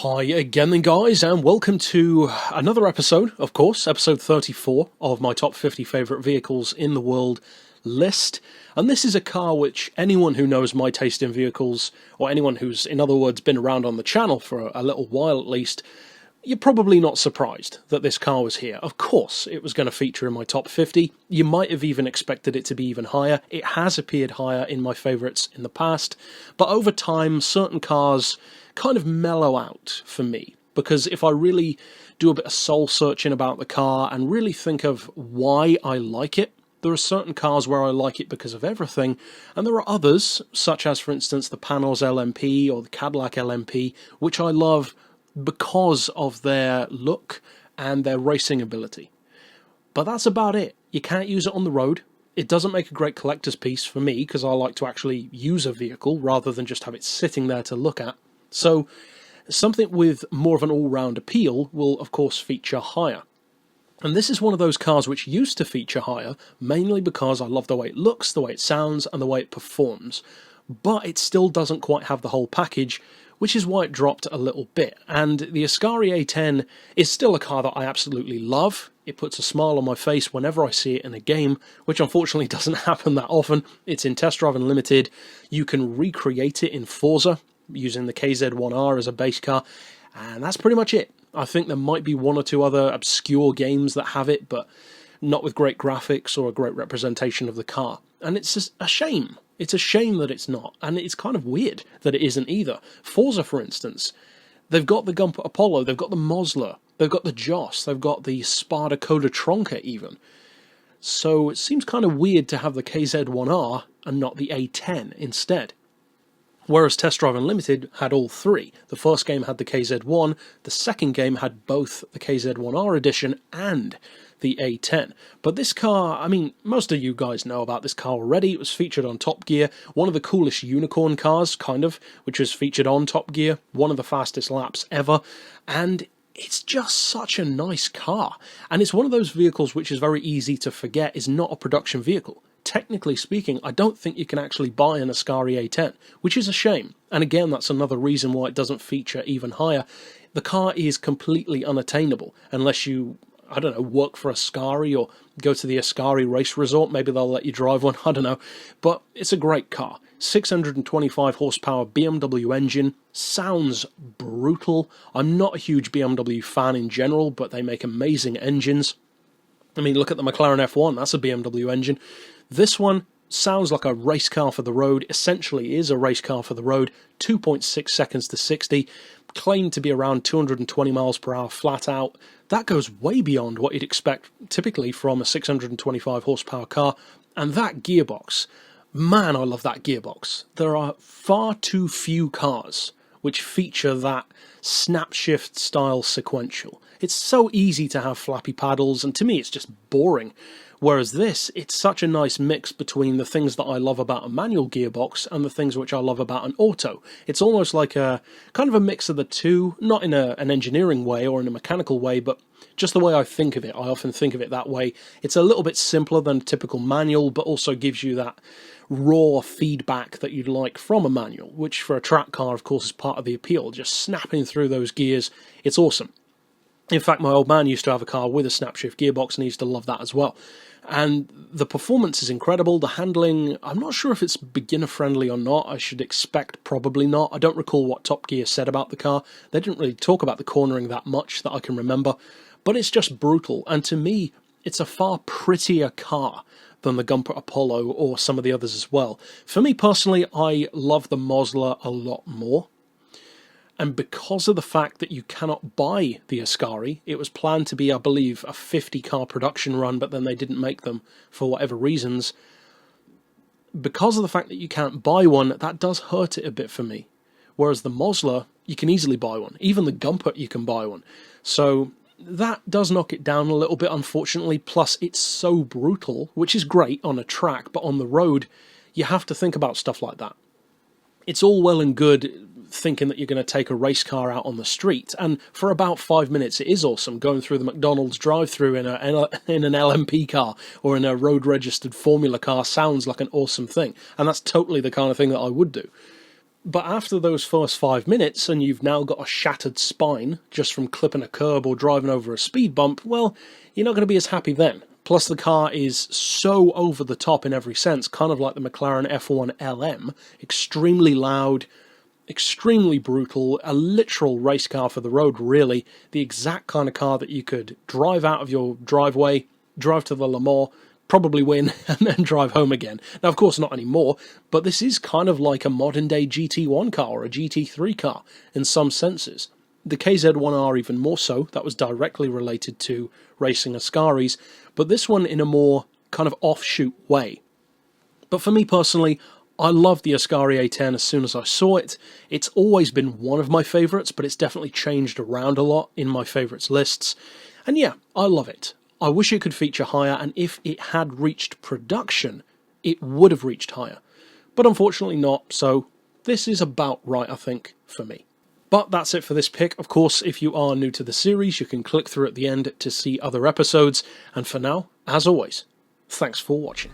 Hi again then guys, and welcome to another episode, of course, episode 34 of my top 50 favourite vehicles in the world list. And this is a car which anyone who knows my taste in vehicles, or anyone who's, in other words, been around on the channel for a little while at least, you're probably not surprised that this car was here. Of course it was going to feature in my top 50. You might have even expected it to be even higher. It has appeared higher in my favourites in the past, but over time certain cars kind of mellow out for me, because if I really do a bit of soul searching about the car and really think of why I like it, there are certain cars where I like it because of everything, and there are others, such as for instance the Panos LMP or the Cadillac LMP, which I love because of their look and their racing ability. But that's about it. You can't use it on the road. It doesn't make a great collector's piece for me, because I like to actually use a vehicle rather than just have it sitting there to look at. So something with more of an all-round appeal will of course feature higher. And this is one of those cars which used to feature higher, mainly because I love the way it looks, the way it sounds, and the way it performs. But it still doesn't quite have the whole package, which is why it dropped a little bit. And the Ascari A10 is still a car that I absolutely love. It puts a smile on my face whenever I see it in a game, which unfortunately doesn't happen that often. It's in Test Drive Unlimited. You can recreate it in Forza using the KZ1R as a base car, and that's pretty much it. I think there might be one or two other obscure games that have it, but not with great graphics or a great representation of the car. And it's just a shame. It's a shame that it's not, and it's kind of weird that it isn't either. Forza, for instance, they've got the Gumper Apollo, they've got the Mosler, they've got the Joss, they've got the Spada Coda Tronca even. So it seems kind of weird to have the KZ1R and not the A10 instead. Whereas Test Drive Unlimited had all three. The first game had the KZ1, the second game had both the KZ1R edition and the A10. But this car, I mean, most of you guys know about this car already. It was featured on Top Gear, one of the coolest unicorn cars, kind of, which was featured on Top Gear, one of the fastest laps ever, and it's just such a nice car. And it's one of those vehicles which is very easy to forget is not a production vehicle. Technically speaking, I don't think you can actually buy an Ascari A10, which is a shame. And again, that's another reason why it doesn't feature even higher. The car is completely unattainable unless you, I don't know, work for Ascari or go to the Ascari race resort. Maybe they'll let you drive one, I don't know. But it's a great car. 625 horsepower BMW engine, sounds brutal. I'm not a huge BMW fan in general, but they make amazing engines. I mean, look at the McLaren F1, that's a BMW engine. This one sounds like a race car for the road, essentially is a race car for the road, 2.6 seconds to 60, claimed to be around 220 miles per hour flat out. That goes way beyond what you'd expect typically from a 625 horsepower car. And that gearbox, man, I love that gearbox. There are far too few cars which feature that snap shift style sequential. It's so easy to have flappy paddles, and to me it's just boring. Whereas this, it's such a nice mix between the things that I love about a manual gearbox and the things which I love about an auto. It's almost like a kind of a mix of the two, not in an engineering way or in a mechanical way, but just the way I think of it. I often think of it that way. It's a little bit simpler than a typical manual, but also gives you that raw feedback that you'd like from a manual, which for a track car, of course, is part of the appeal. Just snapping through those gears, it's awesome. In fact, my old man used to have a car with a snapshift gearbox, and he used to love that as well. And the performance is incredible. The handling, I'm not sure if it's beginner-friendly or not. I should expect probably not. I don't recall what Top Gear said about the car. They didn't really talk about the cornering that much that I can remember. But it's just brutal. And to me, it's a far prettier car than the Gumper Apollo or some of the others as well. For me personally, I love the Mosler a lot more. And because of the fact that you cannot buy the Ascari, it was planned to be, I believe, a 50-car production run, but then they didn't make them for whatever reasons. Because of the fact that you can't buy one, that does hurt it a bit for me. Whereas the Mosler, you can easily buy one. Even the Gumper, you can buy one. So that does knock it down a little bit, unfortunately. Plus, it's so brutal, which is great on a track, but on the road, you have to think about stuff like that. It's all well and good thinking that you're going to take a race car out on the street, and for about 5 minutes it is awesome going through the McDonald's drive-through in an LMP car or in a road-registered Formula car. Sounds like an awesome thing, and that's totally the kind of thing that I would do. But after those first 5 minutes, and you've now got a shattered spine just from clipping a curb or driving over a speed bump, well, you're not going to be as happy then. Plus the car is so over the top in every sense, kind of like the McLaren F1 LM, extremely loud, extremely brutal, a literal race car for the road really, the exact kind of car that you could drive out of your driveway, drive to the Le Mans, probably win, and then drive home again. Now, of course, not anymore, but this is kind of like a modern-day GT1 car or a GT3 car in some senses. The KZ1R even more so, that was directly related to racing Ascaris, but this one in a more kind of offshoot way. But for me personally, I love the Ascari A10 as soon as I saw it. It's always been one of my favourites, but it's definitely changed around a lot in my favourites lists. And yeah, I love it. I wish it could feature higher, and if it had reached production, it would have reached higher. But unfortunately not, so this is about right, I think, for me. But that's it for this pick. Of course, if you are new to the series, you can click through at the end to see other episodes. And for now, as always, thanks for watching.